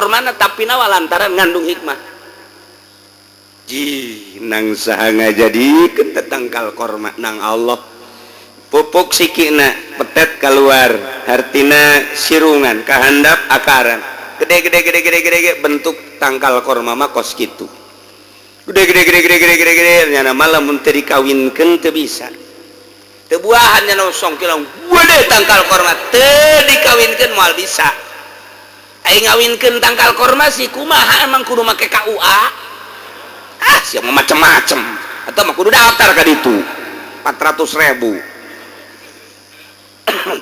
kormana tapi nawa lantaran ngandung hikmah. Nang saha ngajadikeun tangkal korma nang Allah pupuk sikina petet keluar hartina sirungan kahandap akaran gede bentuk tangkal korma mah kos kitu gede nyana malam mun teu dikawinkeun teu bisa teu buahan nyana song kilang gede tangkal korma teu dikawinkeun moal bisa ai ngawinkeun tangkal korma si kumaha emang kudu make KUA siapa macem-macem atau mah kudu daftar ka ditu 400.000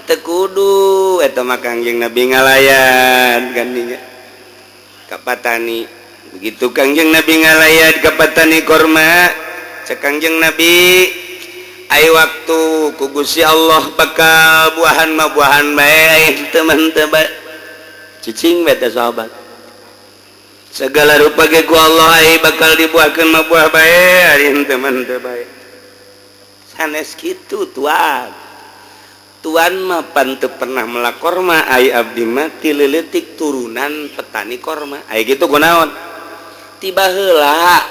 teu kudu eta mah Kangjeng Nabi ngalayan gandinya ka Patani begitu Kangjeng Nabi ngalayan ka Patani korma cek Kangjeng Nabi ai waktu ku Gusti Allah bakal buahan mah buahan bae teman-teman bae cicing bae teh sahabat segala rupa ge ku Allah ai bakal dibuahkeun mah buah bae ari henteu mah henteu bae sanes kitu tuan mah pan teu pernah melak korma ai abdi mah ti leuletik turunan petani korma ai kitu kunaon tiba heula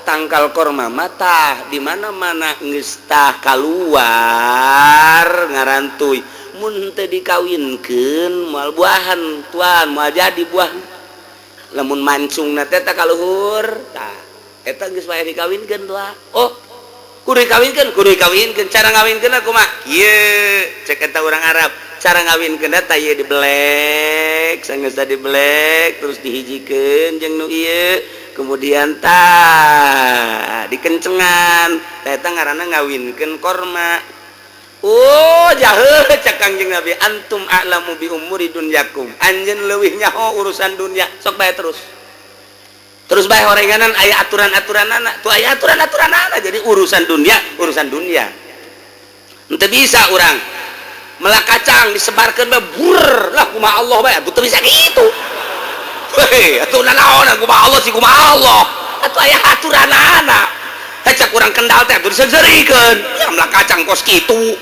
tangkal korma mah tah di mana-mana geus tah kaluar ngarantuy mun teu dikawinkeun moal buahan tuan moal jadi buah lamun mancungna teh ta kaluhur tah eta geus bae dikawinkeun tuh oh kudu dikawinkeun cara ngawinkeunna kumaha kieu cek eta urang Arab cara ngawinkeunna tah ieu dibelek sanggeus dibelek terus dihijikeun jeung nu ieu kemudian tah dikencengan tah eta ngaranna ngawinkeun korma. Oh jahil cek Kangjeng Nabi antum a'lamu bi umuri dunyakum anjeun leuwih nyaho urusan dunia sok bae terus bae horenganan aya aturan-aturanana tuh aya aturan-aturanana jadi urusan dunia henteu bisa urang melak kacang disebarkeun bae bur lah kumaha Allah bae atuh teu bisa kitu heh atuh naon kumaha Allah sih kumaha Allah atuh aya aturanana cek urang kendal teh atuh diseurikeun ya melak kacang kos kitu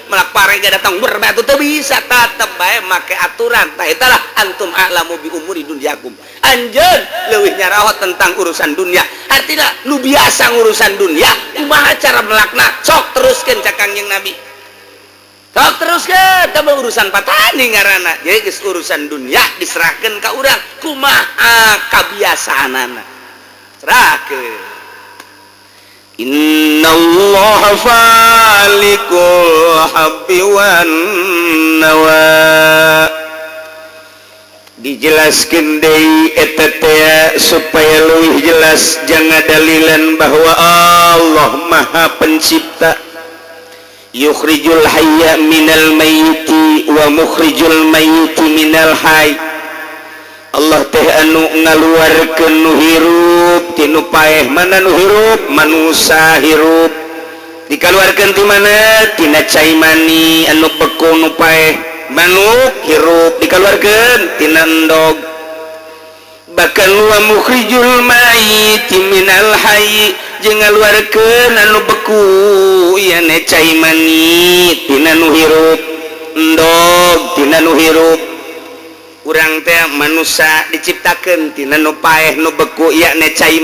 melak parega datang berbatu teu bisa tetep bae make aturan tah eta lah antum a'lamu bi umuri dunyakum anjeun leuwih nyaraos tentang urusan dunia artinya nu biasa ngurusan dunia kumaha cara melakna sok teruskeun cak Kangjeng Nabi sok teruskeun teu urusan patani ngaranna jadi geus urusan dunia diserahkeun ka urang kumaha kabiasaanana serahkeun. Innallaha falikul habbi wan nawa dijelaskeun deui eta teh supaya leuwih jelas jangan dalilan bahwa Allah Maha Pencipta yukhrijul hayya minal mayyiti wa mukhrijul mayyiti minal hayy Allah teh anu ngaluarkeun nu hirup ti nu paeh mana nu hirup manusa hirup dikaluarkeun ti mana tina cai mani anu beku nu paeh manuk hirup dikaluarkeun tina endog bahkan wa mukhrijul mayyit minal hayy jeung ngaluarkeun anu beku ieu ne cai mani tina nu hirup endog tina nu hirup urang teh manusia diciptakeun tina nu paeh nu beku yakni cai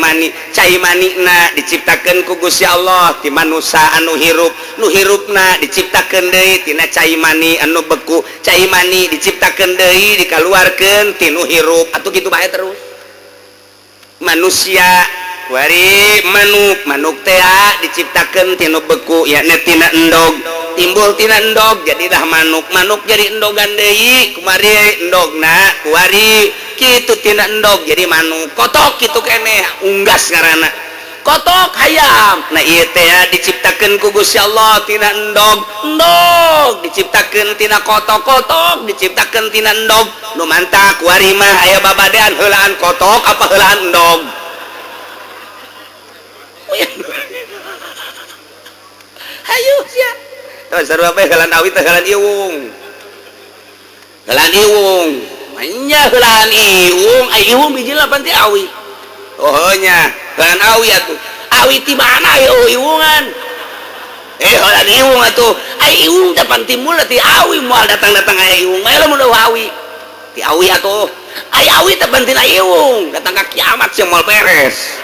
manina diciptakeun ku Gusti Allah ti manusia anu hirup nu hirupna diciptakeun deui tina cai mani anu beku cai mani diciptakeun deui dikaluarkeun ti nu hirup atuh kitu bae terus manusia wari manuk teh diciptakeun ti nu beku yakni tina endog timbul tina endog jadilah manuk jadi endogan deui kumari endogna kuari kitu tina endog jadi manuk kotok kitu keneh unggas ngaranna kotok hayam nah ieu teh diciptakeun ku Gusti Allah tina endog diciptakeun tina kotok diciptakeun tina endog nu mantap kuari mah aya babadean heulaan kotok apa heulaan endog hayu sia sarua bae helan awi teh helan iwung nya helan iwung ai iwung biji lapan ti awi oh nya helan awi atuh awi ti mana iwungan helan iwung atuh ai iwung dapan timbul ti awi moal datang aya iwung mah lamun awi ti awi atuh ayawi terbantin ayung datang ke kiamat sih mau beres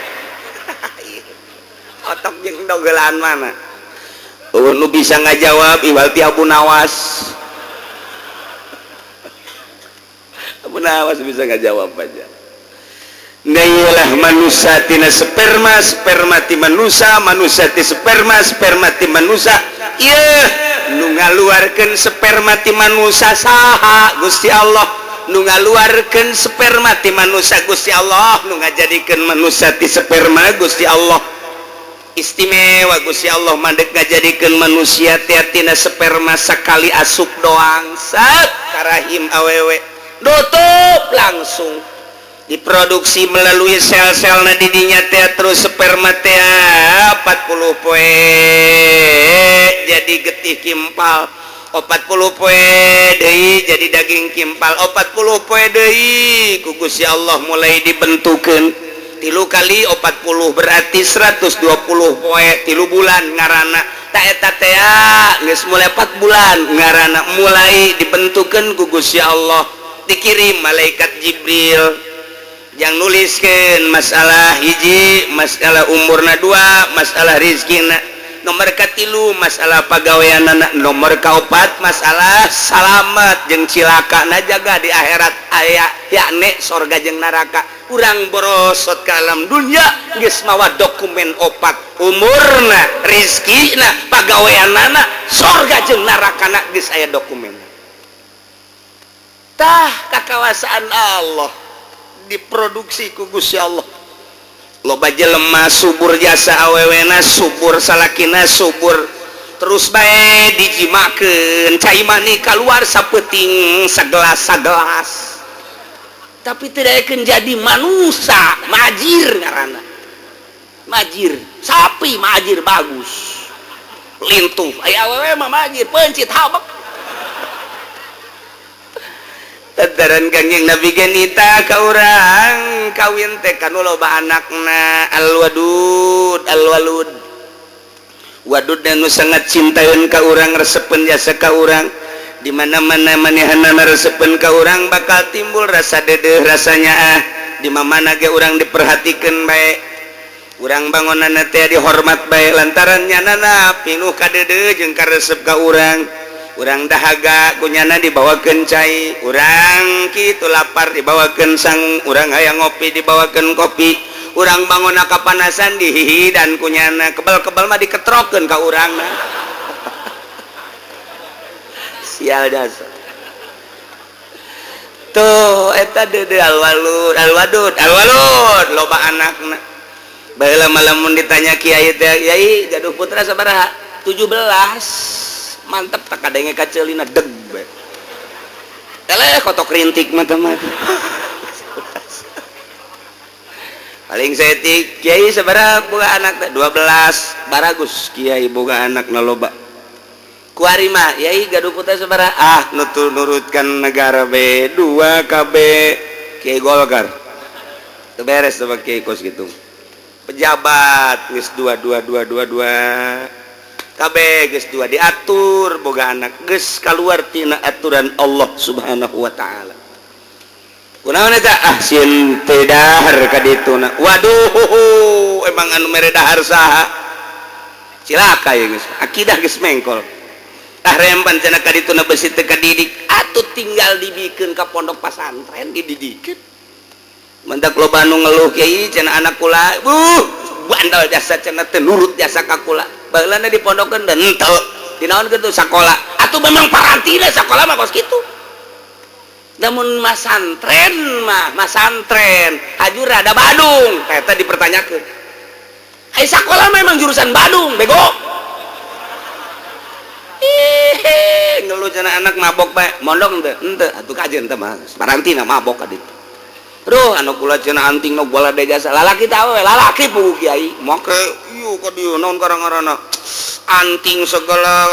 otak yang dogelan mana nu bisa ngajawab iwalti Abu Nawas Abu Nawas bisa ngajawab aja Nailah manusia tina sperma, sperma ti manusia, manusia ti sperma, sperma ti manusia. Iya, nu ngaluarkeun sperma ti manusia saha Gusti Allah. Nu ngaluarkeun sperma ti manusia Gusti Allah, nu ngajadikeun manusia ti sperma Gusti Allah. Istimewa Gusti Allah mandek ngajadikeun manusia ti tina sperma sakali asup doang, sat karahim awewe. Nutup langsung. Diproduksi melalui sel-sel na didinya teh terus sperma teh 40 poe jadi getih kimpal 40 poe deui jadi daging kimpal 40 poe deui ku Gusti Allah mulai dibentukeun 3 kali 40 berarti 120 poe 3 bulan ngaranna ta eta teh geus mulai 4 bulan ngaranna mulai dibentukeun ku Gusti Allah dikirim malaikat Jibril yang nuliskan masalah hiji masalah umurna 2 masalah rizkina nomor katilu masalah pagaweanana nomor kaopat masalah salamet jeung cilaka na jaga di akhirat aya yakni sorga jeung neraka urang borosot ka alam dunya geus mawa dokumen 4 umurna rizkina pagaweanana sorga jeung nerakana geus aya dokumen tah kakawasaan Allah diproduksi ku Gusti Allah loba jelema subur jasa awewena subur salakina subur terus bae dijimakeun cai mani keluar sapeting sagelas tapi tidak akan jadi manusia majir ngaranna majir sapi majir bagus lintuh aya awewe mah majir pencit habak tadaran kangjeng Nabi genita ka urang kawin teh kanu loba anakna al-wadud wadud nu sangat cintaeun ka urang resepen jasa ka urang di mana-mana manehna resepen ka urang bakal timbul rasa dedeh rasanya di mana ge urang diperhatikeun bae urang bangunana teh dihormat bae lantaran nyanana pinuh ka dedeh jeung ka resep ka urang urang dahaga kunyana dibawakeun cai urang kitu lapar dibawakeun sang urang hayang ngopi dibawakeun kopi urang bangunna kapanasan dihihidan kunyana kebal-kebal mah diketrokeun ka urangna sial dasar tuh eta dede alwadud loba anakna baheula malamun ditanya kiai teh kiai gaduh putra sabaraha 17 mantep tak ada yang kacelina deg teleh kotok rintik mata-mata paling setik kiai sabaraha boga anak 12 baragus kiai boga anak na loba kuari mah kiai gaduh putra sabaraha nurutkan negara be 2 KB kiai Golkar teu beres teh kiai kos gitu pejabat geus 2 kabeh geus 2 diatur boga anak geus kaluar tina aturan Allah Subhanahu wa taala. Kunaon eta sieun teh dahar ka dituna. Waduh emang anu mere dahar saha? Cilaka ya geus. Akidah geus mengkol. Rempan cenah ka dituna besi teu kadidik atuh tinggal dibikeun ka pondok pasantren dididikeun. Mendak loba anu ngeluh kiai cenah anak kula. Bandal jasa cenah teu nurut jasa ka kula. Baheulana dipondokeun dan henteu dinaon kitu sakola atuh memang parantina sakola mah kos kitu namun masantren hajur ada Badung eta dipertanyakeun ai sakola memang jurusan Badung bego ngeluh cenah anak mabok bae mondok henteu atuh kajeun teh mah parantina mabok ka ditu aduh anu kula cenah anting nu bola de jasa lalaki tah we lalaki puguh kiai make ieu ka dieu naon karang-arana anting segala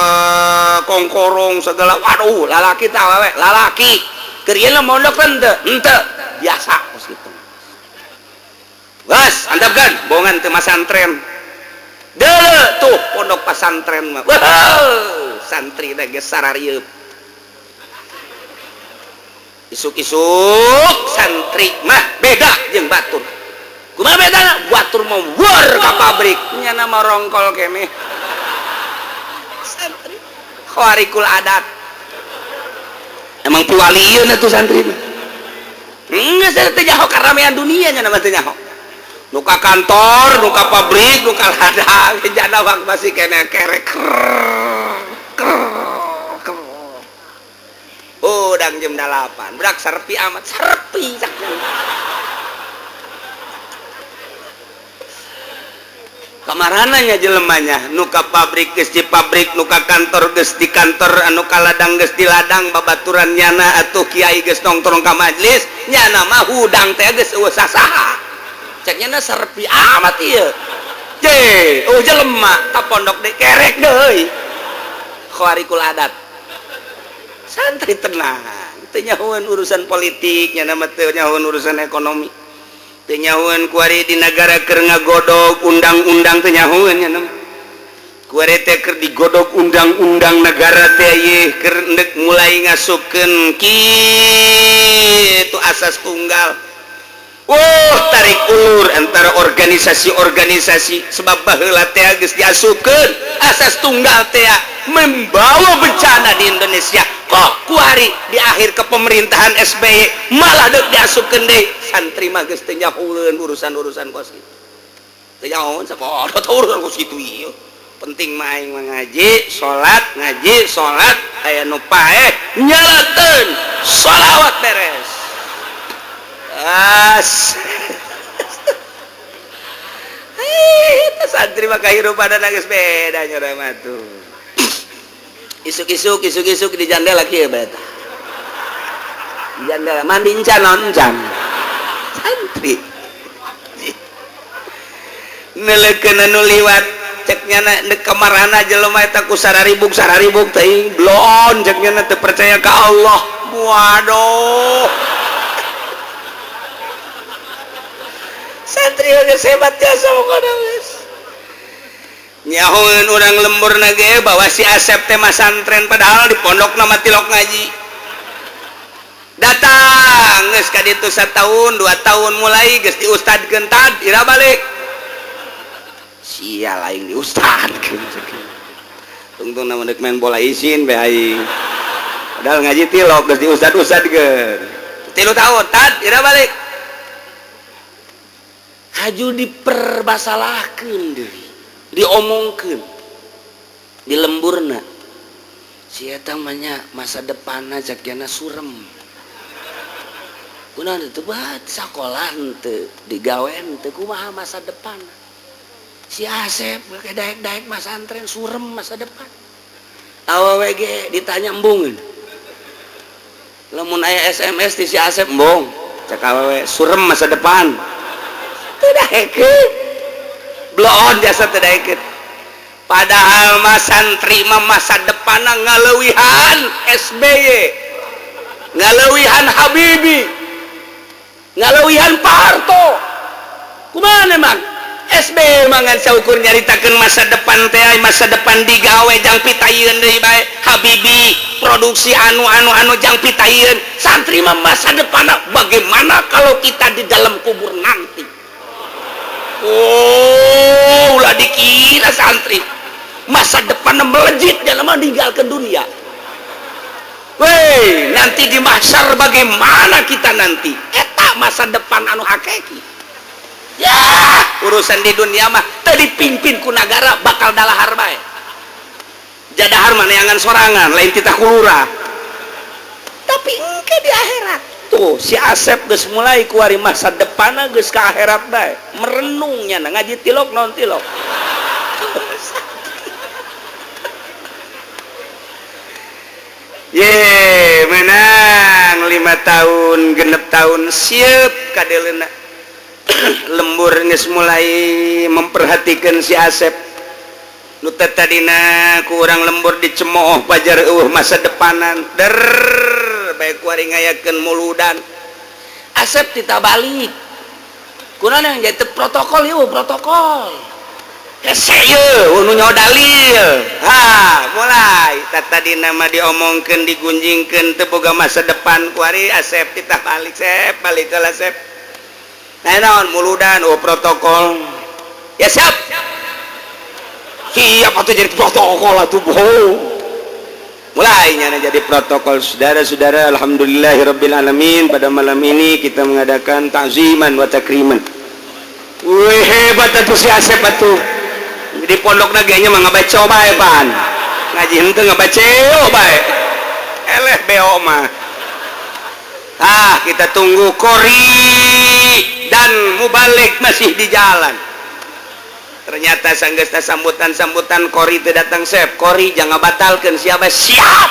kongkorong segala waduh lalaki tah we lalaki keur ieu mondok henteu biasa kos kitu geus antepkeun bohongan teu masantren deuleu tuh pondok pasantren mah santri teh geus sararieup isuk-isuk santri mah beda jeung batur. Kumaha bedana? Batur mah wor ka pabrik nya nama rongkol keneh. Santri khawarikul adat. Emang piwaliieun atuh santri mah. Geus teh nyaho karamean dunia nya nama teh nyaho. Nu ka kantor, nu ka pabrik, nu ka ladang, jana wak masih keneh kerek. Udang jam 8 berak serpi amat serpi kamarananya jelemanya nuka pabrik geus di pabrik nuka kantor geus di kantor anu ka ladang geus di ladang babaturan nyana atuh kiai geus nongkrong ka majelis nyana mah hudang teh geus usah saha cek nyana serpi amat ieu je jelema ka pondok de kerek deui khawarikul adat. Santri tenang, teu nyahoeun urusan politiknya nama teu nyahoeun urusan ekonomi. Teu nyahoeun kuari di negara keur ngagodog undang-undang teu nyahoeun nya nama. Kuari teh keur digodog undang-undang negara teh ieu keur endek mulai ngasupkeun kitu asas tunggal. Tarik ulur antara organisasi-organisasi sebab baheula teh geus diasupkeun asas tunggal teh membawa bencana di Indonesia. Kok kuari di akhir kepemerintahan SBY malah deuk diasupkeun deui santri mah geus teu nyahoeun urusan-urusan kos kitu. Teu nyahoeun sapodo teh urusan kos kitu ieu. Penting mah aing ngaji, salat, aya nu paeh nyalakeun shalawat beres. Santri mah kahirupan geus beda nya mah tuh. Isuk-isuk di jandela kieu bae tah. Di jandela mandi encan naon encan. Santri. Neleukeun anu liwat cek nyana neuk kamarana jelema eta ku sararibuk teuing blon cek nyana teu percaya ka Allah. Waduh. Santri geus hebat jasa pokona geus. Nyahoeun urang lemburna ge bahwa si Asep teh masantren padahal di pondok nama tilok ngaji. Datang geus ka ditu 1 tahun 2 tahun mulai geus diustadkeun tad ira balik. Sia lain diustadkeun. Tungtung nama deuk main bola isin bae aing. Padahal ngaji tilok geus diustad-ustadkeun. 3 tahun tad ira balik. Haju diperbasalahkeun deui. Diomongkeun di lemburna si eta manya masa depanna jakna surem kunaon teu bae sakola henteu digawean teu kumaha masa depan si Asep ke daek-daek masantren surem masa depan awewe ge ditanya embung lamun aya SMS ti si Asep embung cek awewe surem masa depan teu daekeun blon jasa teu. Padahal mah santri mah masa depanna ngaleuwihan SBY, ngaleuwihan Habibie, ngaleuwihan Pak Harto. Kumaha emang SBY mah ngan saukur nyaritakeun masa depan teh masa depan digawe jang pitayeun deui bae Habibie produksi anu jang pitayeun. Santri mah masa depanna bagaimana kalau kita di dalam kubur nanti. Ulah dikira santri masa depan melejit dalam meninggalkan dunia. Weh, nanti di mahsyar bagaimana kita nanti? Eta masa depan anu hakiki. Ya, urusan di dunia mah teu dipimpin ku nagara bakal dalahar bae. Jadahar maneangan sorangan lain kita kulura. Tapi engke di akhirat. Tuh si Asep geus mulai kuari masa depanna geus ka akhirat bae merenungnya ngaji tilok non tilok ye menang 5 tahun genep tahun siep kadeleuna lembur geus mulai memperhatikan si Asep nu tadina ku urang lembur dicemooh pajar masa depanan baik kuari ngayakeun muludan Asep tita balik kunaon yang jadi protokol ieu protokol dalil mulai tadi nama diomongkan digunjingkan teboga masa depan kuari Asep kita balik muludan protokol ya siap siap atau jadi protokol atau mulainya jadi protokol. Saudara-saudara, alhamdulillahirabbil alamin, pada malam ini kita mengadakan ta'ziman wa takriman. Wih, hebat atuh si Asep atuh. Di pondok naganya mah ngabaca bae pan. Ngaji henteu ngabaca bae. Eleh beo mah. Kita tunggu Kori dan Mubalik masih di jalan. Ternyata sanggeusna sambutan Kori teu datang Sep. Kori jangan batalkan siapa siap.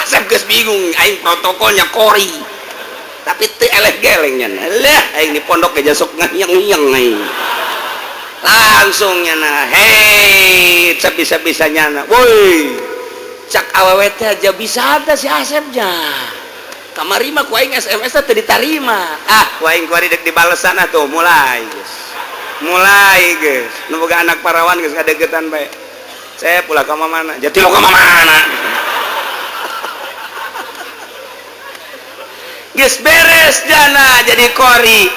Sep geus bingung aing protokolnya Kori. Tapi teu eleh gelengnya. Lah aing di pondok aja sok ngayeng-ngayeng aing. Langsung nyana, hei, bisa-bisanya na. Woi. Cak awewe teh aja bisa ada si Asepnya. Kamari mah ku aing SMS teh ditarima. Ku aing kuari dek dibalesan atuh mulai, guys. Mulai, guys. Nu boga anak parawan geus ngadegetan bae. Saya pula ka mana? Jati lo ka mana? Geus beres jana jadi Kori.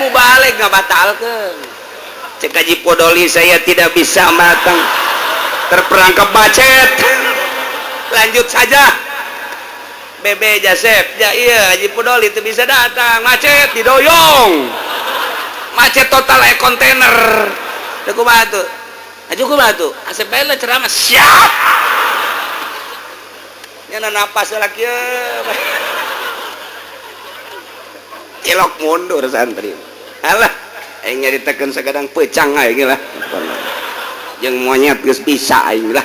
Mubalik ngabatalkeun. Cek Haji Podoli saya tidak bisa matang. Terperangkap macet. Lanjut saja. Bebe Jasep, iya Haji Podoli itu bisa datang, macet didoyong, macet total kontainer. Aku batu, Asep bela ceramah siap. Nyana napas lagi ya. Ilok mundur santri. Alah, aing nyaritakeun sagadang pecang aing lah. Jeung monyet geus bisa aing lah.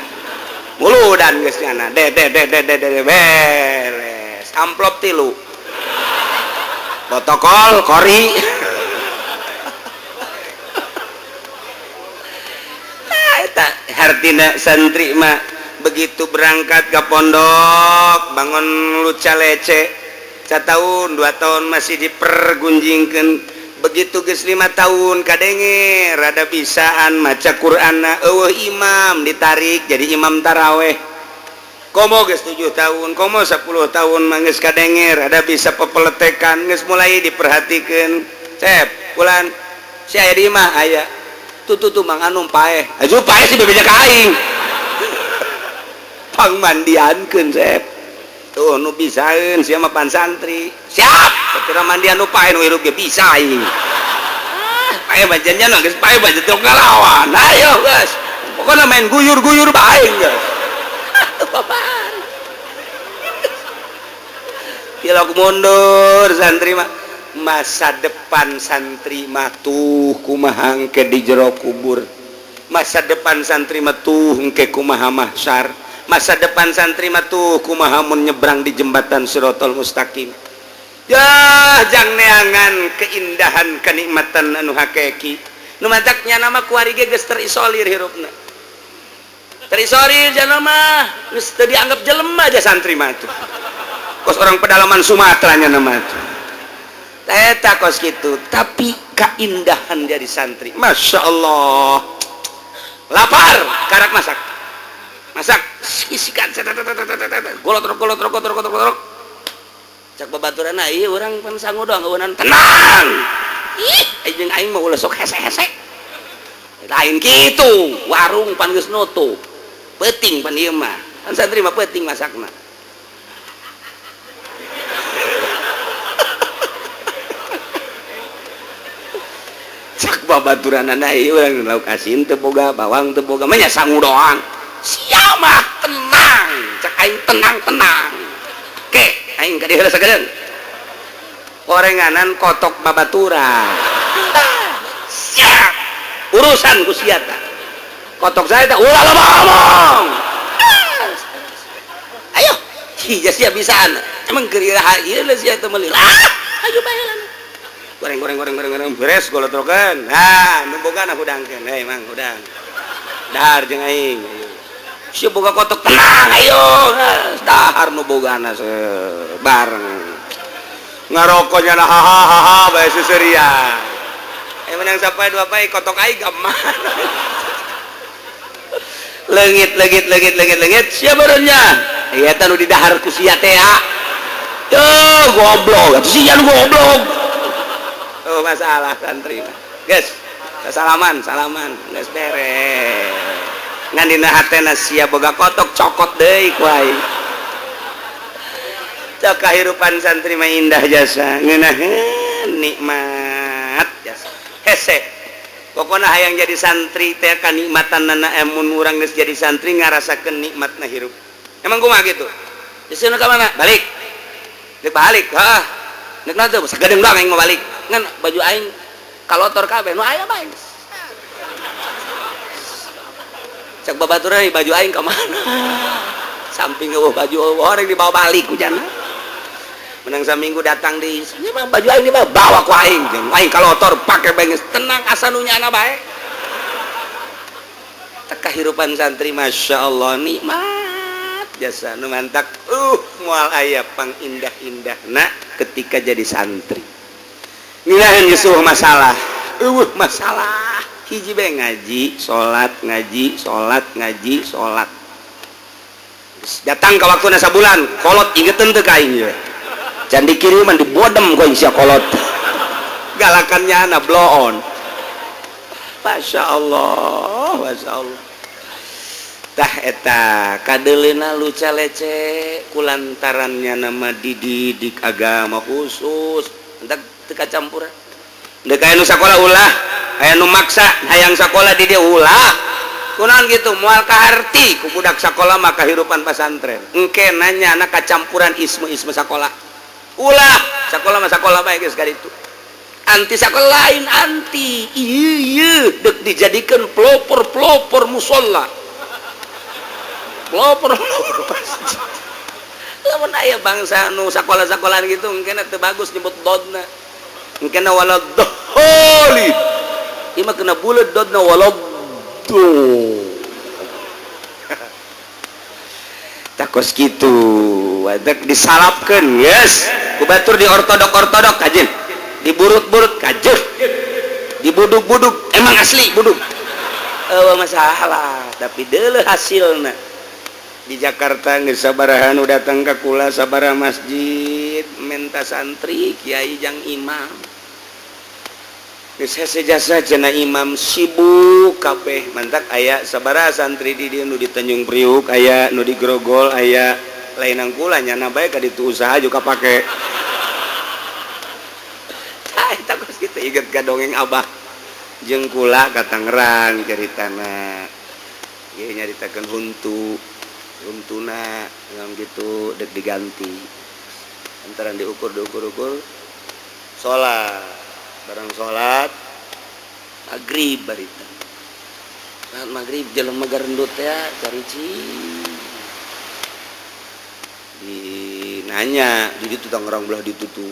Muludan geus nyana. De beres. Amplop 3. Protokol Kori. Eta hartina santri mah begitu berangkat ke pondok bangun luca lece. 1 tahun 2 tahun masih dipergunjingkan. Begitu geus 5 tahun kadenge rada bisaan maca Qur'anna eueuh imam ditarik jadi imam taraweh. Komo geus 7 tahun, komo 10 tahun mah geus kadenge rada bisa pepeletekan, geus mulai diperhatikeun. Cep, bulan si aya di imah aya. Tutu mang anu paeh. Aju paeh si bebeja ka aing. Pangmandiankeun Cep. Tuh nu bisaeun sia mah pan santri. Siap. Satira mandian nu paeh nu hirup ge bisa aing. Paeh bajannya geus paeh bajan teu ngalawan. Ayo geus. Pokona main guyur-guyur bae geus. Apaan? Kilok mundur santri mah. Masa depan santri mah tuh kumaha engke di jero kubur. Masa depan santri mah tuh engke kumaha mahsyar. Masa depan santri mah tuh kumaha mun nyebrang di jembatan Siratal Mustaqim. Ya jang neangan keindahan kenikmatan anu hakiki. Nu mataknya nama kuari ge geus terisolir hirupna. Terisolir jana mah geus teu dianggap jelema aja santri mah tuh. Kos orang pedalaman Sumatera nya nama tuh. Eta kos gitu, tapi keindahan dari santri. Masya Allah. Lapar, karak masak isikan golot cak babaturan ieu urang pan sangu doang eueunan tenang ih aing mah ulah sok hese-hese lain kitu warung pan geus nutup peuting pan ieu mah kan santri mah peuting masakna cak babaturanana ieu urang lauk asin teu boga bawang teu boga mah nya sangu doang siapa tenang cak aing tenang oke aing ka dieu sagedeung gorenganan kotok babaturan siap urusan ku sia tah kotok saya teh ulah ngomong ayo hija sia bisaan emang keur ieu sia teh meuli ayo bae lah goreng beres golotrokeun nu bogana hudangkeun mang hudang dahar jeung aing si boga kotok tenang ayo dahar nu bogana bareng ngarokoknya hahaha bae seserian menang sapoe dua poe kotok aing gaman. Legit sia beureunnya ieu teh nu di dahar ku sia teh ya goblok atuh sia nu goblok masalah santri geus salaman geus beres ngan dina hatena sia boga kotok cokot deui ku aing cak kahirupan santri mah indah jasa ngeunaheun nikmat jasa hese pokoknya hayang jadi santri teh kanikmatanna emun urang geus jadi santri ngarasakeun nikmatna hirup emang kumaha gitu disieun ka mana balik heeh neuk na teu sagadeng doang aing mau balik ngan baju aing kalotor kabeh nu aya bae cak babaturan baju aing ka mana samping baju orang dibawa balik hujanna menang saminggu datang di ini mah baju aing bawa ku aing jeung aing kalotor pake benges tenang asa nu nyana bae teh kahirupan santri masyaallah nikmat jasa nu mantak moal aya pang indah-indahna ketika jadi santri ngilaheun yusuh masalah masalah hiji bae ngaji salat datang ka waktuna sabulan kolot ingeteun teu ka aing ye can dikiriman dibodem ku sia kolot galakannya na blow on Masya Allah tah eta kadeleuna luca lece kulantarannya nama dididik agama khusus entak teu kacampuran deuk aya nu sakola ulah aya nu maksa hayang sakola di dieu ulah kunaon gitu moal kaharti ku budak sakola mah kahirupan pesantren engke nanya anak kacampuran isme sakola ulah sakola mah sakola bae geus ka ditu anti sakola lain anti ieu deuk dijadikeun pelopor musola pelopor lamun aya bangsa nu sakola-sakolaan gitu engkena teu bagus nyebut dodna engkena waladhdallin ieu mah kena buleut dodna takos gitu wadak disalapkeun yes ku batur di ortodok kajin diburut-burut kajeuh dibuduk-buduk emang asli buduk masalah tapi deuleu hasilna di Jakarta geus sabaraha nu datang ka kula sabaraha masjid menta santri kiai jang imam geus hese jasa cenah imam sibuk kabeh mantak aya sabaraha santri di dieu nu di Tanjung Priuk aya nu di Grogol aya lainang kula nyana bae ka ditu usaha juga pake eta geus kitu inget ka dongeng abah jeung kula ka Tangerang caritana ieu nyaritakeun huntuna ngam gitu dek diganti antaran diukur salat barang salat maghrib barita salat maghrib jelema garendut ya carici di nanya di ditu Tangerang belah ditutu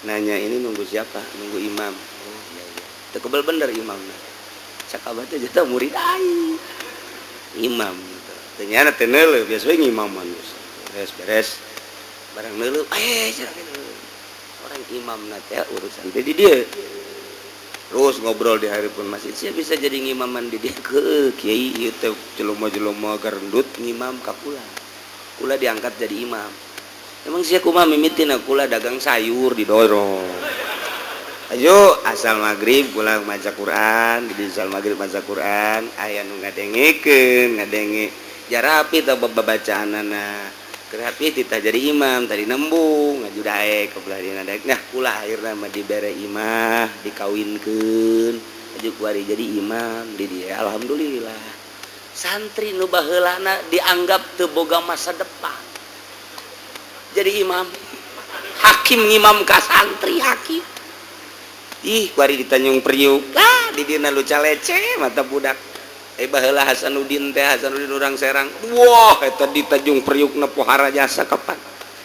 nanya ini nunggu siapa nunggu imam oh iya teu kebal bener imamna cakabah teh jata murid aing imam ternyata teu neuleuh biasa we ngimaman beres barang neuleuh orang imam teh urusan teh di dieu terus ngobrol di hareupeun masjid sia bisa jadi ngimaman di dieu ke kiai ieu teh jelema-jelema garendut ngimam ka kula diangkat jadi imam emang sia kumaha mimitina kula dagang sayur didorong ayo asal maghrib kula maca Quran di asal maghrib maca Quran aya nu ngadengikeun jarapi teh babacaanana keur hapi titah jadi imam tadi nembung ngaju daek ka belah dina daek nah kula akhirna mah dibere imah dikawinkeun aju kuari jadi imam di dieu alhamdulillah santri nu baheulana dianggap teu boga masa depan jadi imam hakim ngimam ka santri hakim ih kuari di Tanjung Priuk lah di dina luca lece mata budak baheula Hasanuddin urang Serang wah eta di Tanjung Priuk na pohara jasa kapan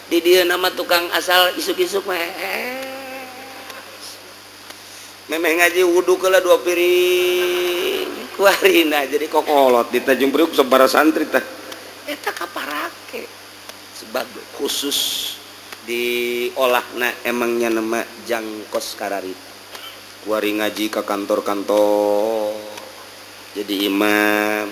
di dieu nama tukang asal isuk-isuk memeh ngaji wudu keula 2 piring kuarina jadi kokolot di Tanjung Priuk sabaraha santri teh eta kaparake sebab khusus diolahna emangnya nama jangkos kararit wari ngaji ke kantor-kantor jadi imam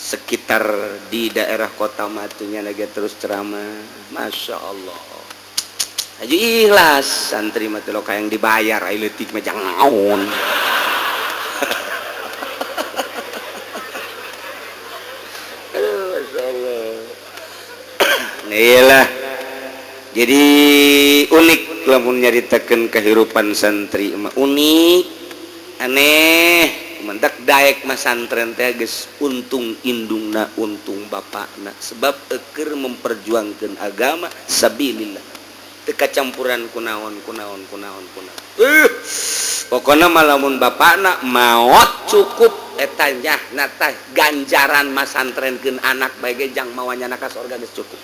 sekitar di daerah kota matunya lagi terus ceramah. Masya Allah aja ikhlas santri mati lo kayak yang dibayar ayo letik mah jangan Masya Allah. Iyalah jadi unik lamun nyaritakeun kehidupan santri mah unik aneh mentak daek mah santren teh geus untung indungna untung bapakna sebab eukeur memperjuangkeun agama sabilillah teu kacampuran kunaon pokona mah lamun bapakna maot cukup eta nyahna teh ganjaran mah santrenkeun anak bae ge jang mawanya ka surga geus cukup.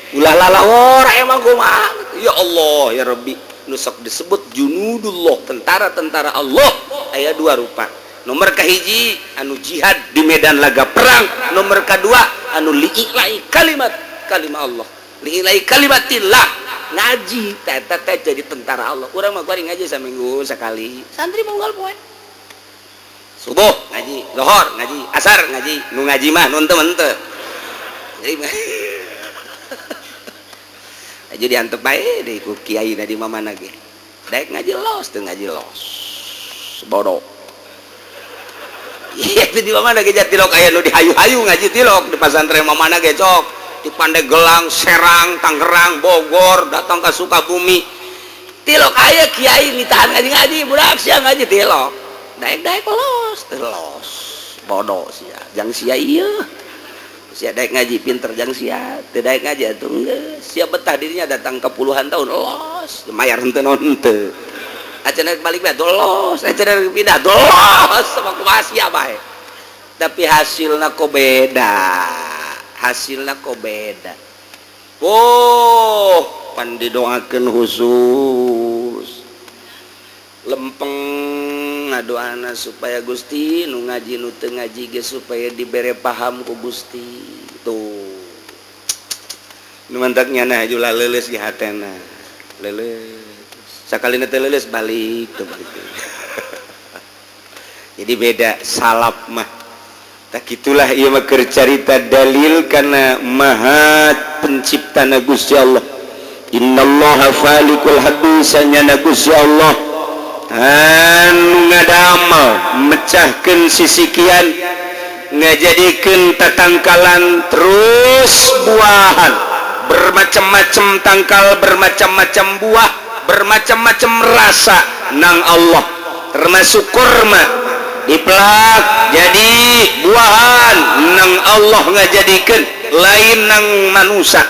Ulah lalawor emang kumaha ya Allah ya Rabbi nu sok disebut junudullah tentara-tentara Allah aya dua rupa. Nomor kahiji anu jihad di medan laga perang, nomor kedua anu li'ilai kalimat Allah, li'ilai kalimatillah ngaji teh jadi tentara Allah. Urang mah bari ngaji saminggu sekali. Santri munggal poe. Subuh ngaji, lohor ngaji, asar ngaji, nu ngaji mah nu teu menteu. Jadi aja diantep bae deui ku kiai na di mamana ge. Daek ngaji los teu ngaji los. Bodoh. Iya teu di mamana ge jatilok aya nu dihayu-hayu ngaji tilok di pasantren mamana ge cok. Di Pandeglang, Serang, Tangerang, Bogor, datang ke Sukabumi. Tilok aya kiai nitahan ngaji-ngaji budak sia ngaji tilok. Daek los, teu los. Bodoh sia. Jang sia ieu. Sia daek ngaji pinter jang sia teu daek ngaji atuh geus sia betah dirinya datang ke puluhan tahun los mayar henteu naon teu acenah balik bae los acenah pindah los sama kumaha sia bae tapi hasilna kok beda pan didoakeun khusus lempeng ngadoana supaya Gusti nu ngaji nu teu ngaji ge supaya dibere paham ku Gusti tuh nu mantak nyana jula leuleus di hatena leuleus sakalina teu leuleus balik tuh balik jadi beda salap mah tak itulah ieu mah keur carita dalil kana maha penciptana Gusti Allah innallaha falikul habbi sanyana Gusti Allah anu ngadamel mecahkeun sisikian ngajadikeun tatangkalan terus buahan bermacam-macam tangkal bermacam-macam buah bermacam-macam rasa nang Allah termasuk kurma diplak jadi buahan nang Allah ngajadikeun lain nang manusia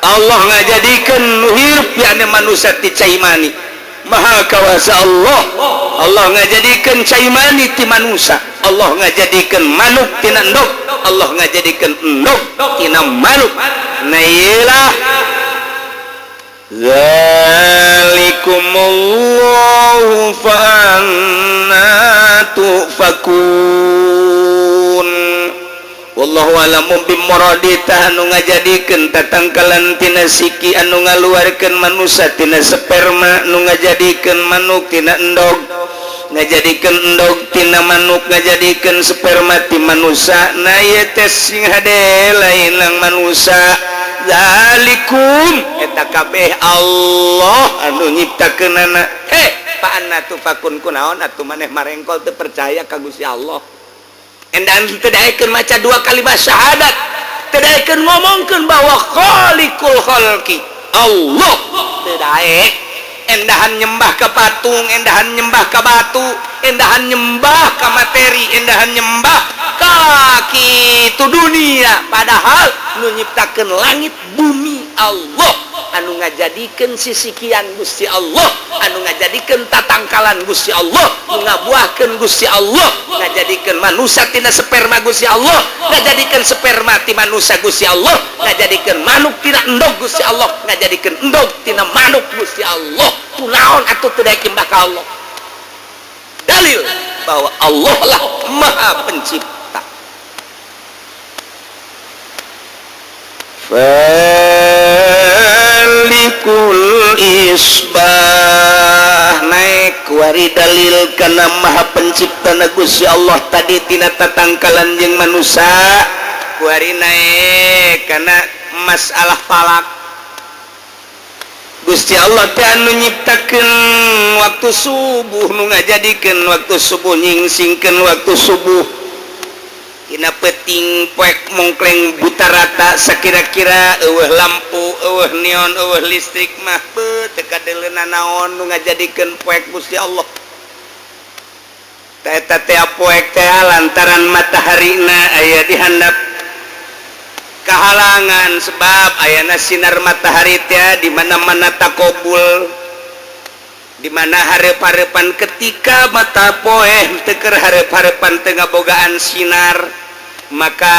Allah ngajadikeun nu hirup yana manusia ti caimani maha kawasa Allah ngajadikeun caimani ti manusia Allah ngajadikeun manuk tina endog Allah ngajadikeun endog tina manuk na ieulah zalikumullahu fa anna tufakun wallahu a'lamu bimuradita anu ngajadikeun tatangkalan tina siki anu ngaluarkeun manusia tina sperma anu ngajadikeun manuk tina endog ngajadikeun endog tina manuk ngajadikeun sperma ti manusia na ieu teh sing hade lain lang manusia zalikum eta kabeh Allah anu nyiptakeunana pa anna tufakun kunaon atuh maneh marengkol teu percaya ka Gusti Allah endan teu daekeun maca dua kalimat syahadat teu daekeun ngomongkeun bahwa khaliqul khalqi Allah teu daek endahan nyembah ke patung endahan nyembah ke batu endahan nyembah ke materi endahan nyembah ka kitu dunia padahal nu nyiptakeun langit bumi Allah anu ngajadikeun sisikian Gusti Allah anu ngajadikeun tatangkalan Gusti Allah nu ngabuahkeun Gusti Allah ngajadikeun manusia tina sperma Gusti Allah ngajadikeun sperma ti manusia Gusti Allah ngajadikeun manuk tina endog Gusti Allah ngajadikeun endog tina manuk Gusti Allah kunaon atuh teu daek nyembah ka Allah dalil bahwa Allah lah maha pencipta falikul isbah naik kuari dalil kana maha pencipta Gusti Allah tadi tina tatangkalan jeung manusia kuari naik kana masalah falak Gusti Allah teh anu nyiptakeun waktu subuh nu ngajadikeun waktu subuh nyingsingkeun waktu subuh tina peuting poek mongkleng buta rata sakira-kira eueuh lampu eueuh neon eueuh listrik mah teu kadeuleuna naon nu ngajadikeun poek Gusti Allah ta eta teh poek teh lantaran mataharina aya di handap kahalangan sebab ayana sinar matahari teh di mana-mana takobul di mana hareup-hareupan ketika mata poe teu keur hareup-hareupan teu ngabogaan sinar maka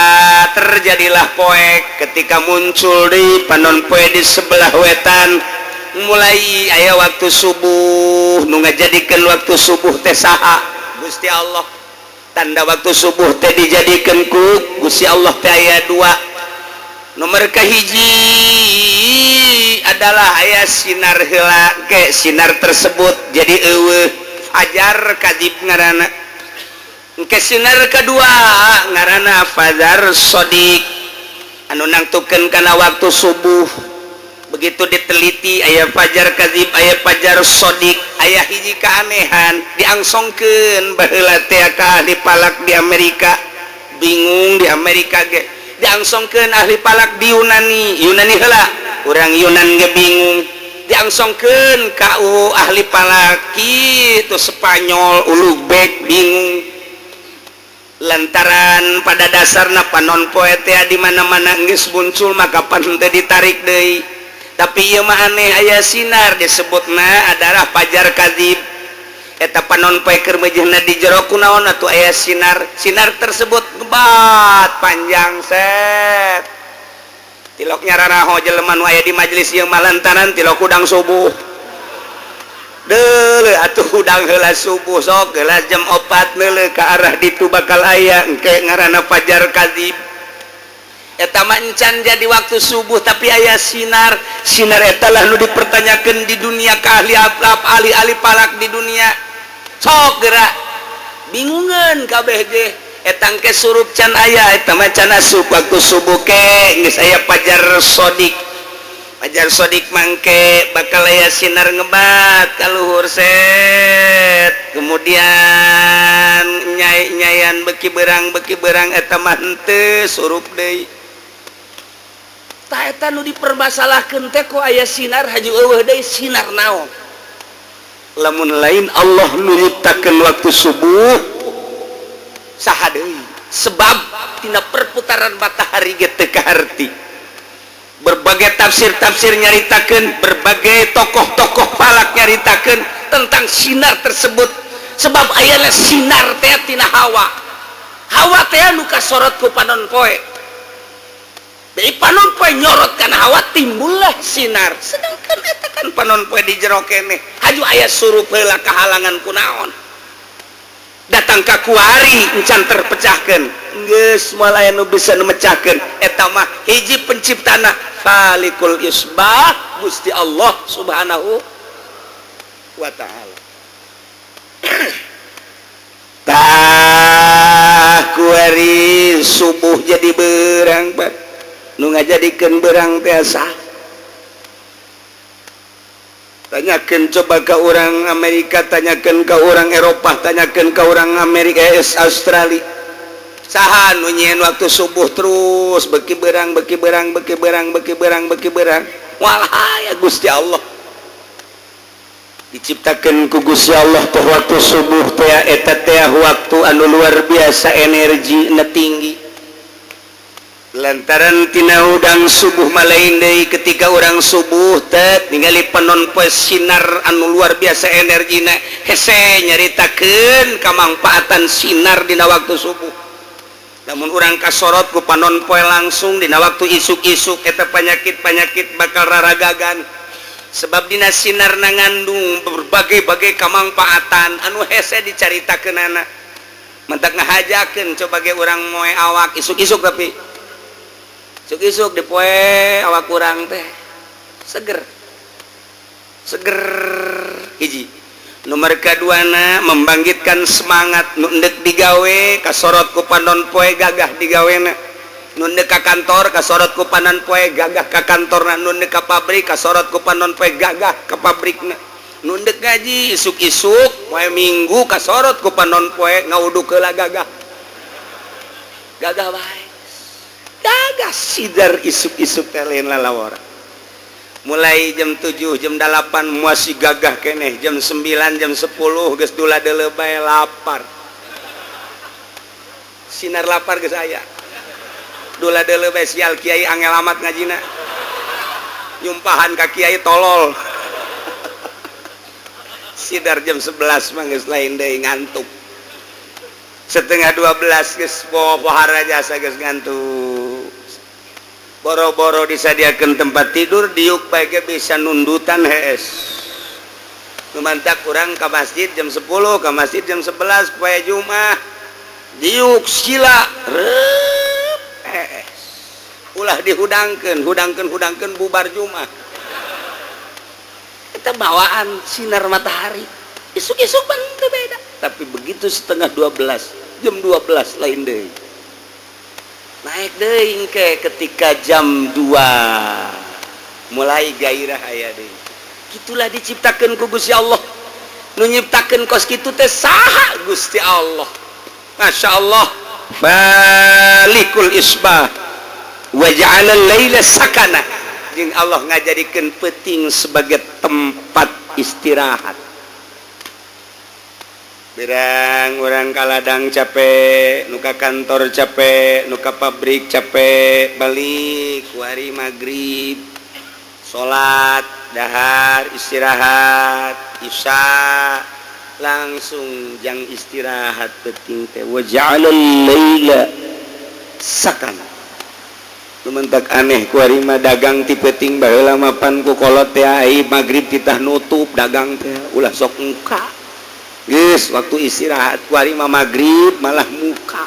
terjadilah poek ketika muncul di panon poe di sebelah wetan mulai aya waktu subuh nu ngajadikeun waktu subuh teh saha Gusti Allah tanda waktu subuh teh dijadikeun ku Gusti Allah teh aya dua nomor kahiji adalah aya sinar heula ke sinar tersebut jadi eueuh fajar kadzib ngaranna ke sinar kedua ngaranna fajar shodiq anu nangtukeun kana waktu subuh begitu diteliti aya fajar kadzib aya fajar shodiq aya hiji keanehan diangsongkeun baheula teh ka ahli palak di Amerika bingung di Amerika ge diangsongkeun ahli palak di Yunani heula urang Yunan ge bingung diangsongkeun ka ahli palak kitu Spanyol Uzbek bingung lantaran pada dasarna panon poe teh di mana-mana geus muncul maka pan teu ditarik deui tapi ieu mah aneh aya sinar disebutna adalah fajar kadzib eta panon poe keur meujeuhna di jero kunaon atuh aya sinar tersebut gebat panjang set tilok nyararaho jelema nu aya di majelis ieu mah lantaran tilok udang subuh deuleu atuh udang heula subuh sok geula jam 4 neuleu ka arah ditu bakal aya engke ngaranna fajar kadzib eta mah encan jadi waktu subuh tapi aya sinar eta lah nu dipertanyakeun di dunia ka ahli palak di dunia sok geura bingungeun kabeh ge eta engke surup can aya eta mah can asup waktu subuh ke geus aya fajar shodiq mangke bakal aya sinar ngebat ka luhur set kemudian nyayan beki berang eta mah henteu surup deui tah eta nu dipermasalahkeun teh ku aya sinar haju eueuh deui sinar naon lamun lain Allah nu nyiptakeun waktu subuh saha deui sebab tina perputaran matahari ge teu kaharti berbagai tafsir nyaritakeun berbagai tokoh-tokoh falak nyaritakeun tentang sinar tersebut sebab ayana sinar teh tina hawa teh anu kasorot ku panon poe dari panon poe nyorot kana hawa timbullah sinar sedangkan eta kan panon poe di jero keneh haju aya surup heula kahalangan kunaon datang ka kuari encan terpecahkeun geus moal aya nu bisa memecahkeun eta mah hiji penciptana Khalikul Isbah Gusti Allah Subhanahu wa taala tah kuari subuh jadi berang bat nu ngajadikeun berang teh sah tanyakeun coba ka orang Amerika tanyakeun ka orang Eropa tanyakeun ka orang Amerika Australia saha nu nyieun waktu subuh terus beki berang walah ya Gusti Allah diciptakeun ku Gusti Allah teh waktu subuh teh eta teh waktu anu luar biasa energina tinggi lantaran tina udang subuh malain deui ketika orang subuh teh ningali panon poe sinar anu luar biasa energina hese nyaritakeun kamangpaatan sinar dina waktu subuh namun orang kasorot ku panon poe langsung dina waktu isuk-isuk eta penyakit bakal raragagan sebab dina sinar ngandung berbagai kamangpaatan anu hese dicaritakeunana mentak ngahajakeun coba ge urang moe awak isuk-isuk tapi isuk-isuk di poe awak urang teh seger hiji nomor kaduana membangkitkan semangat nu endek digawe kasorot ku panon poe gagah digawena nu endek ka kantor kasorot ku panon poe gagah ka kantorna nu endek ka pabrik kasorot ku panon poe gagah ka pabrikna nu endek gaji isuk-isuk poe minggu kasorot ku panon poe ngaudu keula gagah wae gagah sidar isuk-isuk teh lain lalawara mulai jam 7 jam 8 masih gagah keneh jam 9 jam 10 geus dula-deuleu bae lapar sinar lapar geus aya dula-deuleu bae sial kiai angel amat ngajina nyumpahan ka kiai tolol sidar jam 11 mah geus lain deui ngantuk setengah 12 geus pohara jasa geus ngantuk boro-boro disadiakan tempat tidur diuk bae bisa nundutan hees numantak kurang ke masjid jam 10 ke masjid jam 11 poe Jumat diuk sila hees ulah dihudangkeun bubar Jumat kita bawaan sinar matahari isuk-isuk pan beda tapi begitu setengah 12 jam 12 lain deui naik deui ke ketika jam 2 mulai gairah aya deui gitulah diciptakeun ku Gusti Allah nu nyiptakeun kos kitu teh saha Gusti Allah Masya Allah balikul isbah wa ja'ala laila sakana jeung Allah ngajadikeun peuting sebagai tempat istirahat berang orang kaladang capek nuka kantor capek nuka pabrik capek balik wari maghrib sholat dahar istirahat isya langsung jang istirahat penting teh wa ja'alal laila sakana lumentak aneh kuari mah dagang ti penting baheula mapan ku kolot teh ai maghrib titah nutup dagang teh ulah sok muka geus waktu istirahat kuari mah maghrib malah muka